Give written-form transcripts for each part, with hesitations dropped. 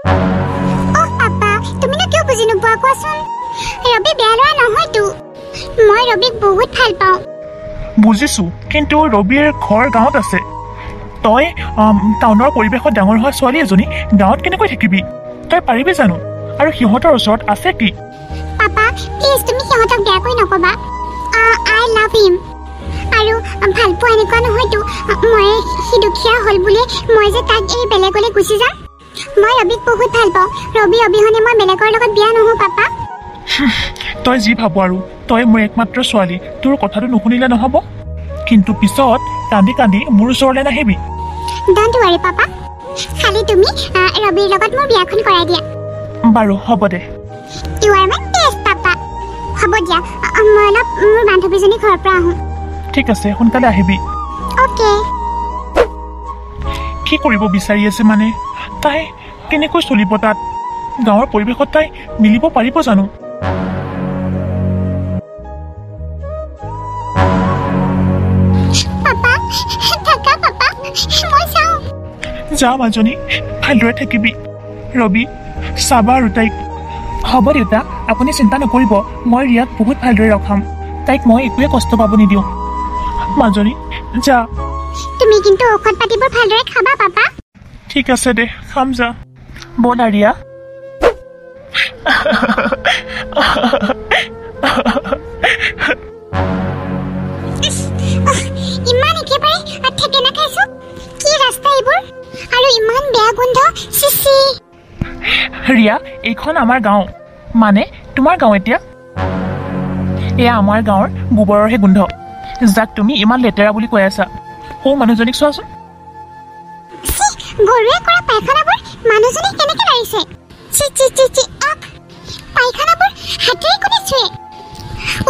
অ papa তুমি না কিয় বুজি নোপোৱা কোৱাচোন ৰবি বেয়া ল'ৰা নহয়তো মই ৰবিক বহুত ভাল পাওঁ বুজিছো কিন্তু ৰবিৰ ঘৰ গাঁৱত আছে তই টাউনৰ পৰিৱেশত ডাঙৰ হোৱা ছোৱালী এজনী গাঁৱত কেনেকৈ থাকিবি তই পাৰিবি জানো আৰু সিহঁতৰ ওচৰত আছে কি পাপা প্লিজ তুমি সিহঁতক বেয়াকৈ নকবা আই লাভ হিম আৰু ভাল পোৱা এনেকুৱা নহয়তো মই সি দুখীয়া হ'ল বুলি মই যে তাক এই বেলেগলৈ গুচি যাম মই ৰবিক বহুত ভাল পাওঁ ৰবি অবিহনে মই বেলেগৰ লগত বিয়া নহওঁ পাপা তই যি ভাব আৰু তই মোৰ একমাত্ৰ ছোৱালী তোৰ কথাটো নুশুনিলে নহ'ব কিন্তু পিছত কান্দি কান্দি মোৰ ওচৰলৈ নাহিবি ডণ্ট ৱাৰি পাপা খালি তুমি ৰবিৰ লগত মোৰ বিয়াখন কৰাই দিয়া বাৰু হ'ব দে you are my best papa হ'ব দিয়া মই অলপ মোৰ বান্ধৱীজনী ঘৰৰ পৰা আহোঁ ঠিক আছে সোনকালে আহিবি অ'কে কি কৰিব বিচাৰি আছে মানে তাই কেনেকৈ চলিব তাত গাঁৱৰ পৰিৱেশত তাই মিলিব পাৰিব জানো পাপা থাকা পাপা মই চাওঁ যা মাজনী ভালদৰে থাকিবি ৰবি চাবা আৰু তাইক হ'ব দেউতা আপুনি চিন্তা নকৰিব মই ৰিয়াক বহুত ভালদৰে ৰখাম তাইক মই একোৱে কষ্ট পাব নিদিওঁ মাজনী যা তুমি কিন্তু ঔষধ পাতিবোৰ ভালদৰে খাবা পাপা ঠিক আছে দে খাম যা ব'লা ৰিয়া ইমান একেবাৰে ঠেকেনা খাইছো কি ৰাস্তা এইবোৰ আৰু ইমান বেয়া গোন্ধ চিচি ৰিয়া এইখন আমাৰ গাঁও মানে তোমাৰ গাঁও এতিয়া এয়া আমাৰ গাঁৱৰ গোবৰৰহে গোন্ধ যাক তুমি ইমান লেতেৰা বুলি কৈ আছা সৌ মানুহজনীক চোৱাচোন গৰুৱে কৰা পায়খানাবোৰ মানুহজনী কেনেকে লাৰিছে চি চি চি চি পায়খানাবোৰ হাতেৰে কোনে চুৱে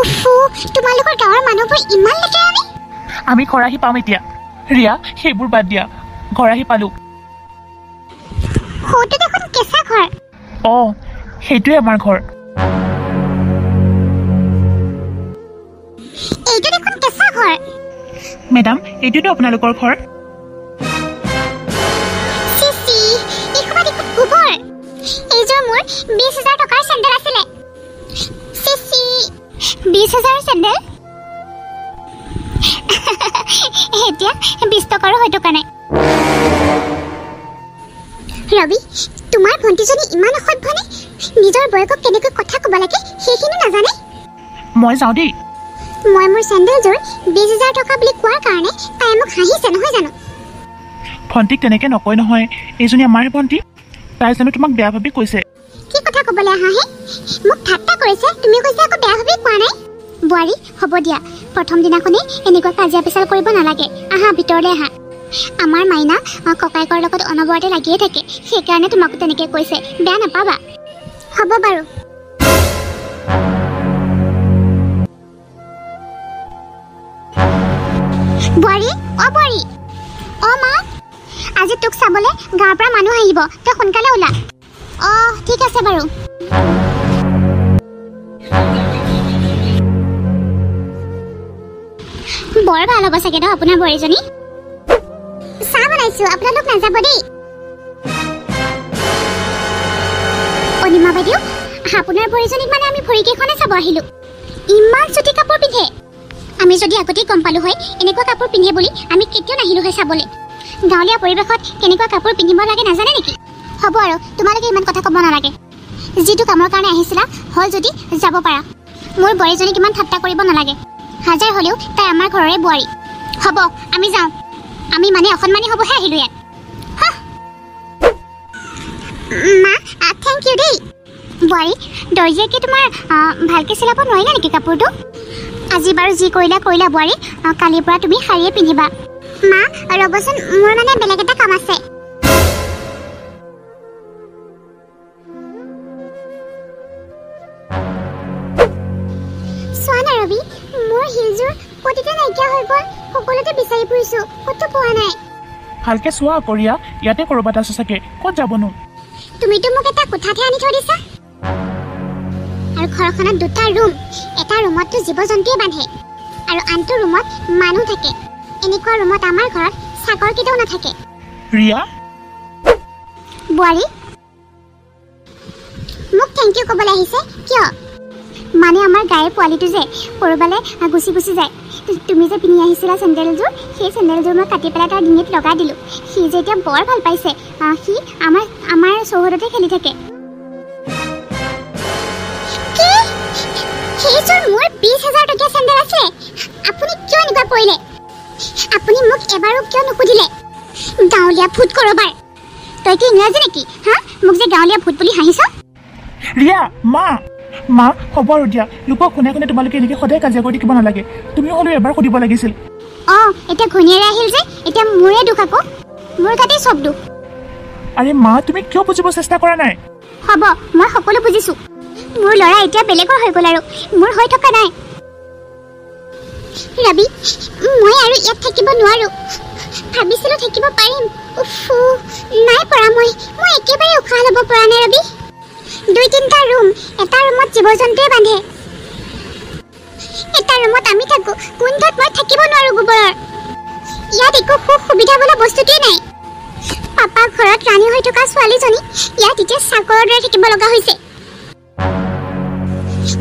উফু তোমালোকৰ গাঁৱৰ মানুহবোৰ ইমান লেতেৰা নে আমি ঘৰ আহি পাম এতিয়া ৰিয়া সেইবোৰ বাদ দিয়া ঘৰ আহি পালো সৌটো দেখোন কেঁচা ঘৰ অঁ সেইটোৱে আমাৰ ঘৰ এইটো দেখোন কেঁচা ঘৰ মেডাম এইটোতো আপোনালোকৰ ঘৰ চিচি এইখোপা দেখোন গোবৰ এইযোৰ মোৰ 20,000 টকাৰ চেণ্ডেল আছিলে চিচি 20,000 চেণ্ডেল এতিয়া 20 টকাৰো হয়তো কানে ৰবি তোমাৰ ভণ্টিজনী ইমান অসভ্যনে নিজৰ বয়কক কেনেকৈ কথা ক'ব লাগে সেইখিনি নাজানে মই যাওঁ দেই মই মোৰ চেণ্ডেলযোৰ 20,000 টকা বুলি কোৱাৰ কাৰণে তাই মোক হাঁহিছে নহয় জানো ভণ্টিক তেনেকৈ নকয় নহয় এইজনী আমাৰ ভণ্টি তাই জানো তোমাক বেয়া ভাবি কৈছে কি কথা ক'বলৈ আহাহে মোক ঠাট্টা কৰিছে তুমি কৈছে আকৌ বেয়া ভাবি কোৱা নাই বোৱাৰী হ'ব দিয়া প্ৰথম দিনাখনেই এনেকুৱা কাজিয়া পেচাল কৰিব নালাগে আহা ভিতৰলৈ আহা আমাৰ মাইনা ককায়েকৰ লগত অনবৰতে লাগিয়ে থাকে সেইকাৰণে তোমাকো তেনেকৈ কৈছে বেয়া নাপাবা হ'ব বাৰু বোৱাৰী অ মা আজি তোক চাবলৈ গাঁৱৰ পৰা মানুহ আহিব তই সোনকালে ওলা ঠিক আছে বাৰু বৰ ভাল হ'ব চাগে ন আপোনাৰ বোৱাৰীজনী চাহ বনাইছো আপোনালোক নাযাব দেই অনিমা বাইদেউ আপোনাৰ বোৱাৰীজনীক মানে আমি ভৰিকেইখনে চাব আহিলো ইমান চুটি কাপোৰ পিন্ধে আমি যদি আগতেই গম পালো হয় এনেকুৱা কাপোৰ পিন্ধে বুলি আমি কেতিয়াও নাহিলো হয় চাবলৈ গাঁৱলীয়া পৰিৱেশত কেনেকুৱা কাপোৰ পিন্ধিব লাগে নাজানে নেকি হ'ব আৰু তোমালোকে ইমান কথা ক'ব নালাগে যিটো কামৰ কাৰণে আহিছিলা হ'ল যদি যাব পাৰা মোৰ বোৱাৰীজনীক ইমান ঠাট্টা কৰিব নালাগে হাজাৰ হ'লেও তাই আমাৰ ঘৰৰে বোৱাৰী হ'ব আমি যাওঁ আমি মানে অসন্মানী হ'বহে আহিলো ইয়াত মা থেংক ইউ দেই বোৱাৰী দৰ্জীয়ে তোমাৰ ভালকৈ চিলাব নোৱাৰিলা নেকি কাপোৰটো আজি বাৰু যি কৰিলা বোৱাৰী কালিৰ পৰা তুমি শাৰীয়ে পিন্ধিবা মা ৰ'বচোন মোৰ মানে বেলেগ এটা কাম আছে চোৱা না ৰবি মোৰ হিলযোৰ ক'তে নাইকিয়া হৈ গ'ল সকলোতে বিচাৰি ফুৰিছো ক'তো পোৱা নাই ভালকৈ চোৱা কৰিয়া ইয়াতে ক'ৰবাত আছে চাগে ক'ত যাবনো তুমিতো মোক এটা কোঠাতে আনি থৈ দিছা আৰু ঘৰখনত দুটা ৰুম এটা ৰুমততো জীৱ জন্তুৱে বান্ধে আৰু আনটো ৰুমত মানুহ থাকে এনেকুৱা ৰুমত আমাৰ ঘৰত চাকৰ কেতিয়াও নাথাকে ৰিয়া বোৱাৰী মোক থেংক ইউ ক'বলৈ আহিছে কিয় মানে আমাৰ গায়ে পোৱালিটো যে ক'ৰবালে গুচি যায় তুমি যে পিন্ধি আহিছিলা চেণ্ডেলযোৰ সেই চেণ্ডেলযোৰ মই কাটি পেলাই তাৰ ডিঙিত লগাই দিলোঁ সি যে এতিয়া বৰ ভাল পাইছে সি আমাৰ চৌহদতে খেলি থাকে সেইযোৰ মোৰ 20,000 টকীয়া চেণ্ডেল আছিলে আপুনি কিয় এনেকুৱা কৰিলে আপুনি মোক এবাৰো কিয় নুসুধিলে গাঁৱলীয়া ভূত কৰবাৰ তই কি ইংৰাজী নেকি হা মোক যে গাঁৱলীয়া ভূত বুলি হাঁহিছ ৰিয়া মা হ'ব আৰু দিয়া লোকক শুনে তোমালোকে এনেকৈ সদায় কাজিয়া কৰি থাকিব নালাগে তুমিও হ'লেও এবাৰ সুধিব লাগিছিল এতিয়া ঘৈণীয়েৰে আহিল যে এতিয়া মোৰে দুখ আকৌ মোৰ গাতেই চব দুখ আৰে মা তুমি কিয় বুজিব চেষ্টা কৰা নাই হ'ব মই সকলো বুজিছোঁ মোৰ ল'ৰা এতিয়া বেলেগৰ হৈ গ'ল আৰু মোৰ হৈ থকা নাই ৰবি মই আৰু ইয়াত থাকিব নোৱাৰোঁ ভাবিছিলোঁ থাকিব পাৰিম নাই পৰা মই একেবাৰে উশাহ ল'ব পৰা নাই ৰবি 2-3টা ৰুম এটা ৰুমত জীৱ জন্তুৱে বান্ধে এটা ৰুমত আমি থাকোঁ গোন্ধত মই থাকিব নোৱাৰোঁ গোবৰৰ ইয়াত একো সুবিধা বোলা বস্তুটোৱেই নাই পাপা ঘৰত ৰাণী হৈ থকা ছোৱালীজনী ইয়াত এতিয়া চাকৰৰ দৰে থাকিব লগা হৈছে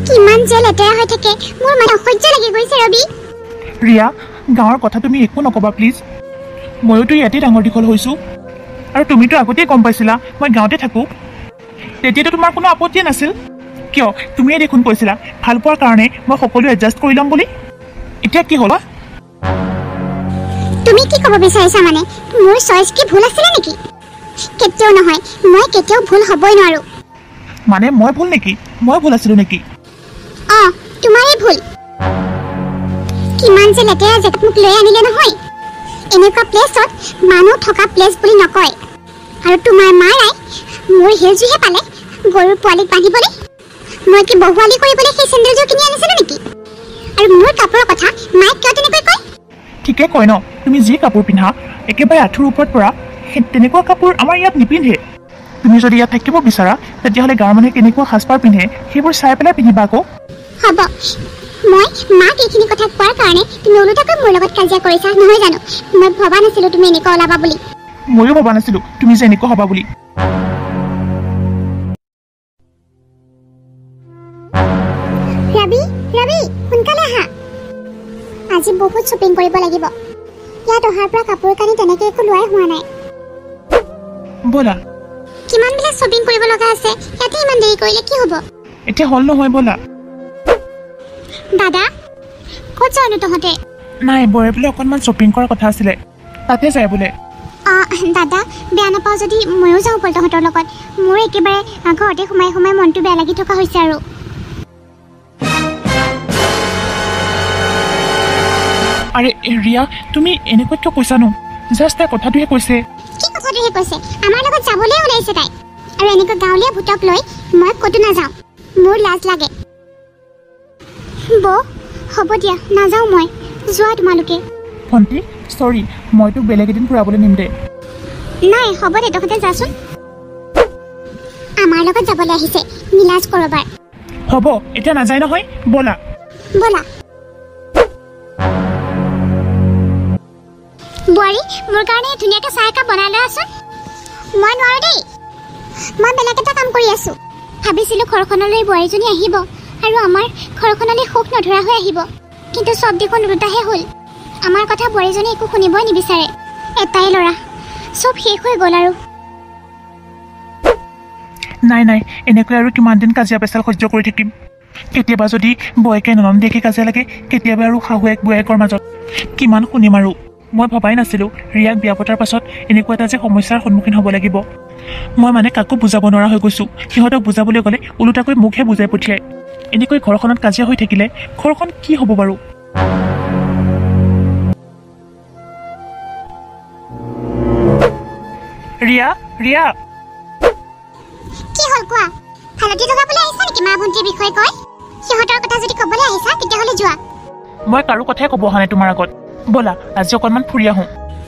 কিমান যে লেতেৰা হৈ থাকে মোৰ মানে অসহ্য লাগি গৈছে ৰবি ৰিয়া গাঁৱৰ কথা তুমি একো নক'বা প্লিজ ময়োতো ইয়াতে ডাঙৰ দীঘল হৈছোঁ আৰু তুমিতো আগতেই গম পাইছিলা মই গাঁৱতে থাকোঁ তেতিয়াতো তোমাৰ কোনো আপত্তিয়ে নাছিল কিয় তুমিয়ে দেখোন কৈছিলা ভাল পোৱাৰ কাৰণে মই সকলো এডজাষ্ট কৰি ল'ম বুলি এতিয়া কি হ'ল তুমি কি ক'ব বিচাৰিছা মানে মোৰ চইচ কি ভুল আছিলে নেকি কেতিয়াও নহয় মই কেতিয়াও ভুল হ'বই নোৱাৰোঁ মানে মই ভুল নেকি মই ভুল আছিলোঁ নেকি তোমাৰেই ভুল কিমান যে লেতেৰা জেগাত মোক লৈ আনিলে নহয় এনেকুৱা প্লেচত মানুহ থকা প্লেচ বুলি নকয় আৰু তোমাৰ মাৰাই মোৰ সেইযোৰহে পালে গৰুৰ পোৱালিক বান্ধিবলৈ মই কি বহুৱালি কৰিবলৈ সেই চেণ্ডেলযোৰ কিনি আনিছিলোঁ নেকি আৰু মোৰ কাপোৰৰ কথা মায়ে কিয় তেনেকৈ কয় ঠিকে কয় ন তুমি যি কাপোৰ পিন্ধা একেবাৰে আঁঠুৰ ওপৰত পৰা সেই তেনেকুৱা কাপোৰ আমাৰ ইয়াত নিপিন্ধে তুমি যদি ইয়াত থাকিব বিচাৰা তেতিয়াহ'লে গাঁৱৰ মানুহে কেনেকুৱা সাজপাৰ পিন্ধে সেইবোৰ চাই পেলাই পিন্ধিবা আকৌ হ'ব মই মাক এইখিনি কথা কোৱাৰ কাৰণে তুমি ওলোটাকৈ মোৰ লগত কাজিয়া কৰিছা নহয় জানো মই ভবা নাছিলোঁ তুমি এনেকুৱা ওলাবা বুলি ময়ো ভবা নাছিলোঁ তুমি যে এনেকুৱা হ'বা বুলি ৰবি সোনকালে আহা আজি বহুত শ্বপিং কৰিব লাগিব ইয়াত অহাৰ পৰা কাপোৰ কানি তেনেকৈ একো লোৱাই হোৱা নাই ব'লা কিমানবিলাক শ্বপিং কৰিব লগা আছে ইয়াতে ইমান দেৰি কৰিলে কি হ'ব এতিয়া হ'ল নহয় ব'লা দাদা ক'ত যাওঁনো তহঁতে নাই বৰে বোলে অকণমান শ্বপিং কৰাৰ কথা আছিলে তাতে যায় বোলে দাদা বেয়া নাপাওঁ যদি ময়ো যাওঁ ব'ল তহঁতৰ লগত মোৰ একেবাৰে ঘৰতে সোমাই মনটো বেয়া লাগি থকা হৈছে আৰু আৰে ৰিয়া তুমি এনেকৈ কিয় কৈছানো জাষ্ট তাই কথাটোহে কৈছে কি কথাটোহে কৈছে আমাৰ লগত যাবলৈ ওলাইছে তাই আৰু এনেকৈ গাঁৱলীয়া ভূতক লৈ মই ক'তো নাযাওঁ মোৰ লাজ লাগে বৌ হ'ব দিয়া নাযাওঁ মই যোৱা তোমালোকে ভণ্টি চৰি মই তোক বেলেগ এদিন ফুৰাবলৈ নিম দে নাই হ'ব দে তহঁতে যাচোন আমাৰ লগত যাবলৈ আহিছে নীলাজ কৰবাৰ হ'ব এতিয়া নাযায় নহয় ব'লা বোৱাৰী মোৰ কাৰণে ধুনীয়াকৈ চাহ একাপ বনাই লৈ আছোন মই নোৱাৰোঁ দেই মই বেলেগ এটা কাম কৰি আছোঁ ভাবিছিলোঁ ঘৰখনলৈ বোৱাৰীজনী আহিব আৰু আমাৰ ঘৰখনলৈ সুখ নধৰা হৈ আহিব কিন্তু চব দেখোন ওলোটাহে হ'ল আমাৰ কথা বোৱাৰীজনী একো শুনিবই নিবিচাৰে এটাই ল'ৰা চব শেষ হৈ গ'ল আৰু নাই এনেকৈ আৰু কিমান দিন কাজিয়া পেচাল সহ্য কৰি থাকিম কেতিয়াবা যদি বৌয়েকে ননন্দিয়াকে কাজিয়া লাগে কেতিয়াবা আৰু শাহুৱেক বোৱায়েকৰ মাজত কিমান শুনিম আৰু মই ভবাই নাছিলোঁ ৰিয়াক বিয়া পতাৰ পাছত এনেকুৱা এটা যে সমস্যাৰ সন্মুখীন হ'ব লাগিব মই মানে কাকো বুজাব নোৱাৰা হৈ গৈছোঁ সিহঁতক বুজাবলৈ গ'লে ওলোটাকৈ মুখহে বুজাই পঠিয়ায় এনেকৈ ঘৰখনত কাজিয়া হৈ থাকিলে ঘৰখন কি হ'ব বাৰু ৰিয়া কি হ'ল কোৱা হালধি লগাবলৈ আহিছা নেকি মা ভণ্টিৰ বিষয়ে কয় সিহঁতৰ কথা যদি ক'বলৈ আহিছা তেতিয়াহ'লে যোৱা মই কাৰো কথাই ক'ব অহা নাই তোমাৰ আগত ব'লা আজি অকণমান ফুৰি আহোঁ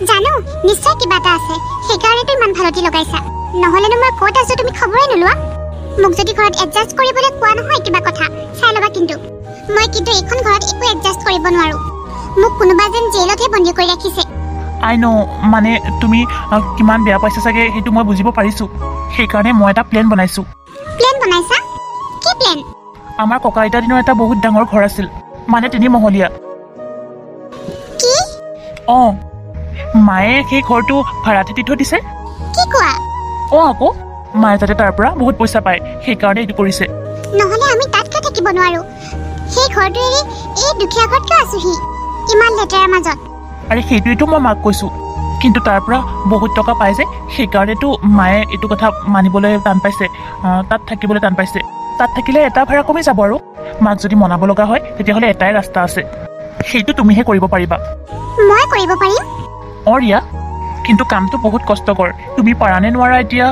জানো নিশ্চয় কিবা এটা আছে সেইকাৰণেতো ইমান হালধি লগাইছা নহ'লেনো মই ক'ত আছোঁ তুমি খবৰে নোলোৱা মোক যদি ঘৰত এডজাষ্ট কৰিবলৈ কোৱা নহয় কিবা কথা চাই ল'বা কিন্তু মই কিন্তু এইখন ঘৰত একো এডজাষ্ট কৰিব নোৱাৰোঁ মোক কোনোবা যেন জেইলতহে বন্দী কৰি ৰাখিছে আই ন মানে তুমি কিমান বেয়া পাইছা চাগে সেইটো মই বুজিব পাৰিছোঁ সেইকাৰণে মই এটা প্লেন বনাইছোঁ প্লেন বনাইছা কি প্লেন আমাৰ ককা আইতা দিনৰ এটা বহুত ডাঙৰ ঘৰ আছিল মানে 3 মহলীয়া কি মায়ে সেই ঘৰটো ভাড়াত দি থৈ দিছে কি কোৱা আকৌ মায়ে যাতে তাৰ পৰা বহুত পইচা পায় সেইকাৰণে এইটো কৰিছে নহলে আমি তাত কিয় থাকিব নোৱাৰো সেই ঘৰটো এৰি এই দুখীয়া ঘৰত কিয় আছোহি ইমান লেতেৰাৰ মাজত আৰে সেইটোৱেতো মই মাক কৈছো কিন্তু তাৰ পৰা বহুত টকা পাই যে সেইকাৰণেতো মায়ে এইটো কথা মানিবলৈ টান পাইছে তাত থাকিবলৈ টান পাইছে তাত থাকিলে এটা ভাড়া কমি যাব আৰু মাক যদি মনাব লগা হয় তেতিয়াহ'লে এটাই ৰাস্তা আছে সেইটো তুমিহে কৰিব পাৰিবা মই কৰিব পাৰিম ৰিয়া কিন্তু কামটো বহুত কষ্টকৰ তুমি পাৰানে নোৱাৰা এতিয়া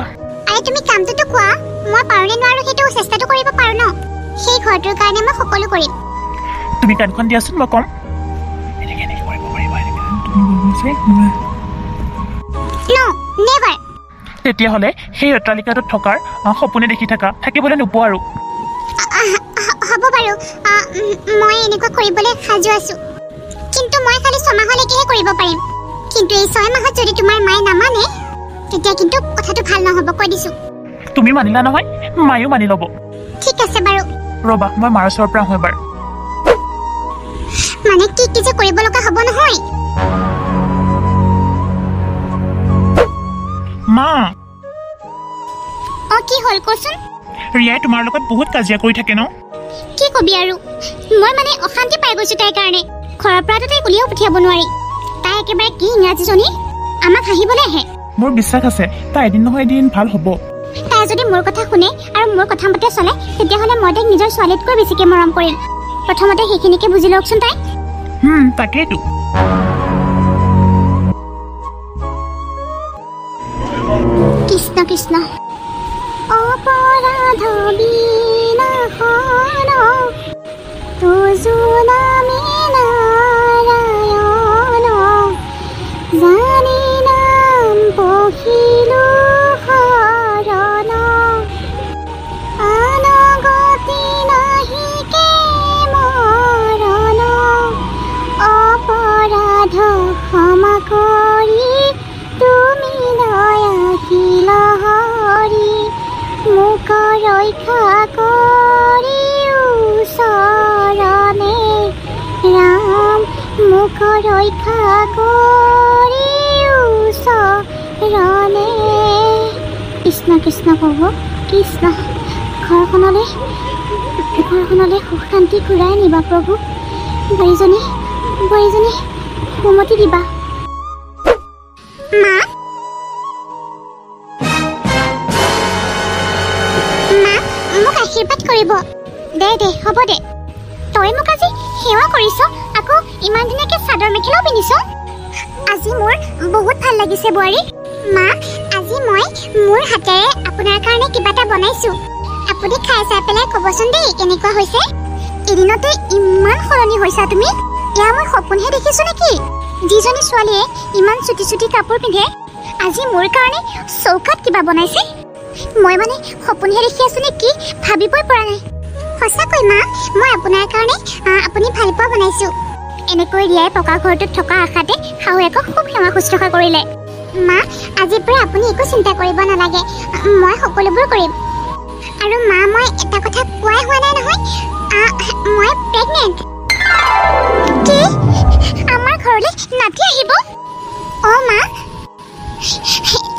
আৰে তুমি কামটোতো কোৱা মই পাৰোনে নোৱাৰো সেইটো চেষ্টাটো কৰিব পাৰো ন সেই ঘৰটোৰ কাৰণে মই সকলো কৰিম তুমি কাণখন দিয়াচোন মই কম এনেকে কৰিব পাৰিবা নো নেভাৰ তেতিয়াহ'লে সেই অট্টালিকাটোত থকাৰ সপোনে দেখি থাকিবলৈ নোপোৱা আৰু হ'ব বাৰু মই এনেকুৱা কৰিবলৈ সাজু আছো কিন্তু মই খালি 6 মাহলৈকেহে কৰিব পাৰিম কিন্তু এই 6 মাহত যদি তোমাৰ মায়ে নামানে তেতিয়া কিন্তু কথাটো ভাল নহ'ব কৈ দিছো তুমি মানিলা নহয় মায়েও মানি ল'ব ঠিক আছে বাৰু ৰবা মই মাৰ ওচৰৰ পৰা আহোঁ এবাৰ মানে কি যে কৰিব লগা হ'ব নহয় মা কি হ'ল কোৱাচোন ৰিয়াই তোমাৰ লগত বহুত কাজিয়া কৰি থাকে ন কি কবি আৰু মই মানে অশান্তি পাই গৈছো তাইৰ কাৰণে ঘৰৰ পৰা তাই উলিয়াও পঠিয়াব নোৱাৰি তাই একেবাৰে কি ইংৰাজীজনী আমাক হাঁহিবলৈ আহে মোৰ বিশ্বাস আছে তাই এদিন নহয় এদিন ভাল হ'ব তাই যদি মোৰ কথা শুনে আৰু মোৰ কথা মতে চলে তেতিয়াহ'লে মই তাইক নিজৰ ছোৱালীতকৈ বেছিকৈ মৰম কৰিম প্ৰথমতে সেইখিনিকে বুজি লওকচোন তাই তাকেইতো কৃষ্ণ কৃষ্ণ অপৰাধ বিনাশন তুজু নামে নাৰায়ণ জানি নাম পঢ়িলো শৰণ আনগতি নাহিকে মৰণ অপৰাধ ক্ষমা কৰি তুমি দয়াশীল হৰি মোক ৰক্ষা কৰি ওচৰণে ৰাম মোক ৰক্ষা কৰি ওচৰণে কৃষ্ণ কৃষ্ণ প্ৰভু কৃষ্ণ ঘৰখনলৈ সুখ শান্তি ঘূৰাই নিবা প্ৰভু বোৱাৰীজনী সুমতি দিবা মা মোক আশীৰ্বাদ কৰিব দে হ'ব দে তই মোক আজি সেৱা কৰিছ আকৌ ইমান ধুনীয়াকৈ চাদৰ মেখেলাও পিন্ধিছ আজি মোৰ বহুত ভাল লাগিছে বোৱাৰী মা আজি মই মোৰ হাতেৰে আপোনাৰ কাৰণে কিবা এটা বনাইছো আপুনি খাই চাই পেলাই ক'বচোন দেই কেনেকুৱা হৈছে এদিনতে ইমান সলনি হৈছা তুমি এয়া মই সপোনহে দেখিছো নেকি যিজনী ছোৱালীয়ে ইমান চুটি চুটি কাপোৰ পিন্ধে আজি মোৰ কাৰণে চৌকাত কিবা বনাইছে মই মানে সপোনহে দেখি আছো নেকি ভাবিবই পৰা নাই সঁচাকৈ মা মই আপোনাৰ কাৰণে আপুনি ভাল পোৱা বনাইছো এনেকৈ ৰিয়াই পকা ঘৰটোত থকা আশাতে শাহুৱেকক খুব সেৱা শুশ্ৰূষা কৰিলে মা আজিৰ পৰা আপুনি একো চিন্তা কৰিব নালাগে মই সকলোবোৰ কৰিম আৰু মা মই এটা কথা কোৱাই হোৱা নাই নহয় মই প্ৰেগনেণ্ট কি আমাৰ ঘৰলৈ নাতি আহিব মা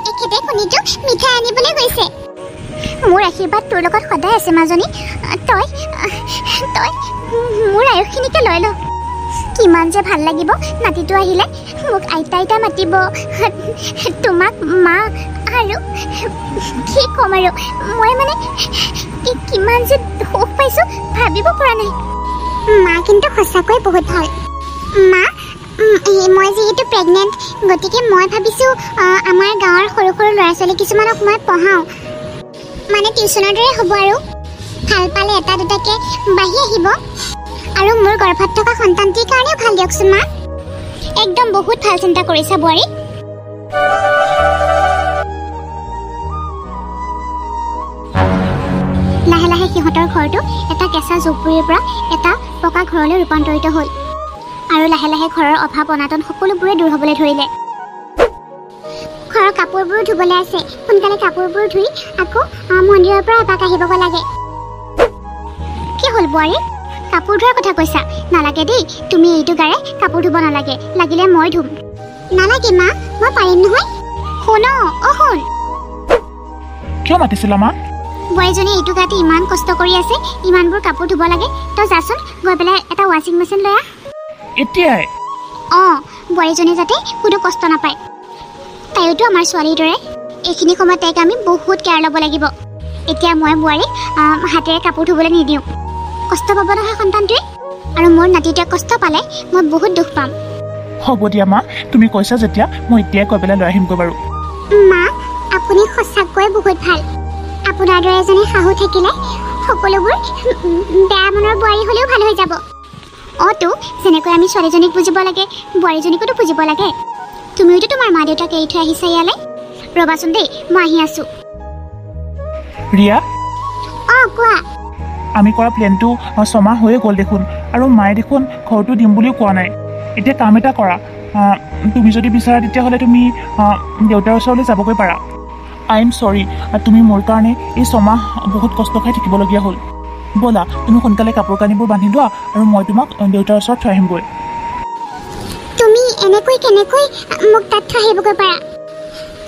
এখেতে শুনিতো মিঠাই আনিবলৈ গৈছে মোৰ আশীৰ্বাদ তোৰ লগত সদায় আছে মাজনী তই মোৰ আয়ুসখিনিকে লৈ ল কিমান যে ভাল লাগিব নাতিটো আহিলে মোক আইতা মাতিব তোমাক মা আৰু কি ক'ম আৰু মই মানে কিমান যে সুখ পাইছোঁ ভাবিব পৰা নাই মা কিন্তু সঁচাকৈ বহুত ভাল মা মই যিহেতু প্ৰেগনেণ্ট গতিকে মই ভাবিছোঁ আমাৰ গাঁৱৰ সৰু সৰু ল'ৰা ছোৱালী কিছুমানক মই পঢ়াওঁ মানে টিউশ্যনৰ দৰে হ'ব আৰু ভাল পালে এটা দুটাকৈ বাঢ়ি আহিব আৰু মোৰ গৰ্ভত থকা সন্তানটিৰ কাৰণেও ভাল দিয়কচোন মা একদম বহুত ভাল চিন্তা কৰিছা বোৱাৰী লাহে লাহে সিহঁতৰ ঘৰটো এটা কেঁচা জোকপুৰিৰ পৰা এটা পকা ঘৰলৈ ৰূপান্তৰিত হ'ল আৰু লাহে লাহে ঘৰৰ অভাৱ অনাটন সকলোবোৰে দূৰ হ'বলৈ ধৰিলে ঘৰৰ কাপোৰ কাপোৰবোৰ ধুবলৈ আছে সোনকালে কাপোৰবোৰ ধুই আকৌ মন্দিৰৰ পৰা এপাক আহিবগৈ লাগে কি হ'ল বোৱাৰী কাপোৰ ধোৱাৰ কথা কৈছা নালাগে দেই তুমি এইটো গাৰে কাপোৰ ধুব নালাগে লাগিলে মই ধুম নালাগে মা মই পাৰিম নহয় শুন শুন কিয় মাতিছিলা মা বোৱাৰীজনী এইটো গাতে ইমান কষ্ট কৰি আছে ইমানবোৰ কাপোৰ ধুব লাগে তই যাচোন গৈ পেলাই এটা ৱাশ্বিং মেচিন লৈ আহ এতিয়াই বোৱাৰীজনী যাতে কোনো কষ্ট নাপায় তাইওতো আমাৰ ছোৱালীৰ দৰে এইখিনি সময়ত তাইক আমি বহুত কেয়াৰ ল'ব লাগিব এতিয়া মই বোৱাৰীক হাতেৰে কাপোৰ ধুবলৈ নিদিওঁ কষ্ট পাব নহয় সন্তানটোৱে আৰু মোৰ নাতিটোৱে কষ্ট পালে মই বহুত দুখ পাম হ'ব দিয়া মা তুমি কৈছা যেতিয়া মই এতিয়াই কৈ পেলাই লৈ আহিমগৈ বাৰু মা আপুনি সঁচাকৈ বহুত ভাল আপোনাৰ দৰে এজনী শাহু থাকিলে সকলোবোৰ বেয়া মনৰ বোৱাৰী হ'লেও ভাল হৈ যাব তো যেনেকৈ আমি ছোৱালীজনীক বুজিব লাগে বোৱাৰীজনীকোতো বুজিব লাগে তুমিওতো তোমাৰ মা দেউতাক এৰি থৈ আহিছা ইয়ালৈ ৰ'বাচোন দেই মই আহি আছোঁ ৰিয়া কোৱা আমি কৰা প্লেনটো 6 মাহ হৈয়ে গ'ল দেখোন আৰু মায়ে দেখোন ঘৰটো দিম বুলিও কোৱা নাই এতিয়া কাম এটা কৰা তুমি যদি বিচাৰা তেতিয়াহ'লে তুমি দেউতাৰ ওচৰলৈ যাবগৈ পাৰা আই এম চৰি তুমি মোৰ কাৰণে এই 6 মাহ বহুত কষ্ট খাই থাকিবলগীয়া হ'ল ব'লা তুমি সোনকালে কাপোৰ কানিবোৰ বান্ধি লোৱা আৰু মই তোমাক দেউতাৰ ওচৰত থৈ আহিমগৈ তুমি এনেকৈ কেনেকৈ মোক তাত থৈ আহিবগৈ পাৰা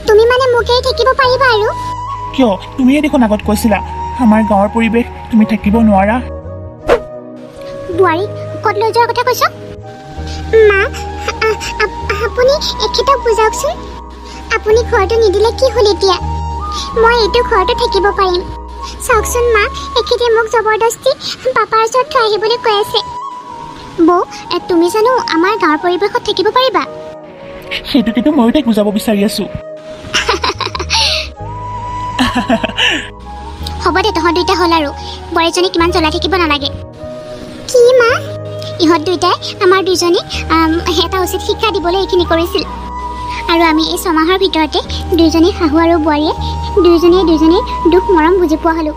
তুমি মানে মোকেই থাকিব পাৰিবা আৰু কিয় তুমিয়ে দেখোন আগত কৈছিলা আমাৰ গাঁৱৰ পৰিৱেশ তুমি থাকিব নোৱাৰা বোৱাৰী ক'ত লৈ যোৱাৰ কথা কৈছ মা আপুনি এখেতক বুজাওকচোন আপুনি ঘৰটো নিদিলে কি হ'ল এতিয়া মই এইটো ঘৰটো থাকিব পাৰিম চাওকচোন মা এখেতে মোক জবৰদস্তি পাপাৰ ওচৰত থৈ আহিবলৈ কৈ আছে বৌ তুমি জানো আমাৰ গাঁৱৰ পৰিৱেশত থাকিব পাৰিবা সেইটোকেতো ময়ো তাইক বুজাব বিচাৰি আছোঁ হ'ব দে তহঁত দুইটা হ'ল আৰু বোৱাৰীজনী কিমান জ্বলাই থাকিব নালাগে কি মা ইহঁত দুইটাই আমাৰ দুইজনীক এটা উচিত শিক্ষা দিবলৈ এইখিনি কৰিছিল আৰু আমি এই 6 মাহৰ ভিতৰতে দুইজনী শাহু আৰু বোৱাৰীয়ে দুইজনীৰ দুখ মৰম বুজি পোৱা হ'লোঁ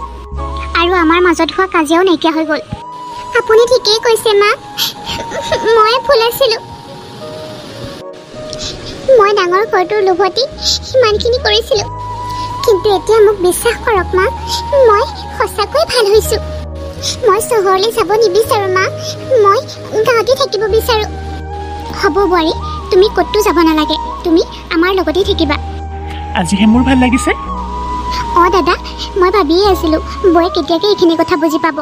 আৰু আমাৰ মাজত হোৱা কাজিয়াও নাইকিয়া হৈ গ'ল আপুনি ঠিকেই কৈছে মা মই ভুল আছিলোঁ মই ডাঙৰ ঘৰটোৰ লোভতে সিমানখিনি কৰিছিলোঁ কিন্তু এতিয়া মোক বিশ্বাস কৰক মা মই সঁচাকৈ ভাল হৈছোঁ মই চহৰলৈ যাব নিবিচাৰোঁ মা মই গাঁৱতে থাকিব বিচাৰোঁ হ'ব বোৱাৰী তুমি ক'তো যাব নালাগে তুমি আমাৰ লগতেই থাকিবা আজিহে মোৰ ভাল লাগিছে দাদা মই ভাবিয়ে আছিলোঁ বৌয়ে কেতিয়াকৈ এইখিনি কথা বুজি পাব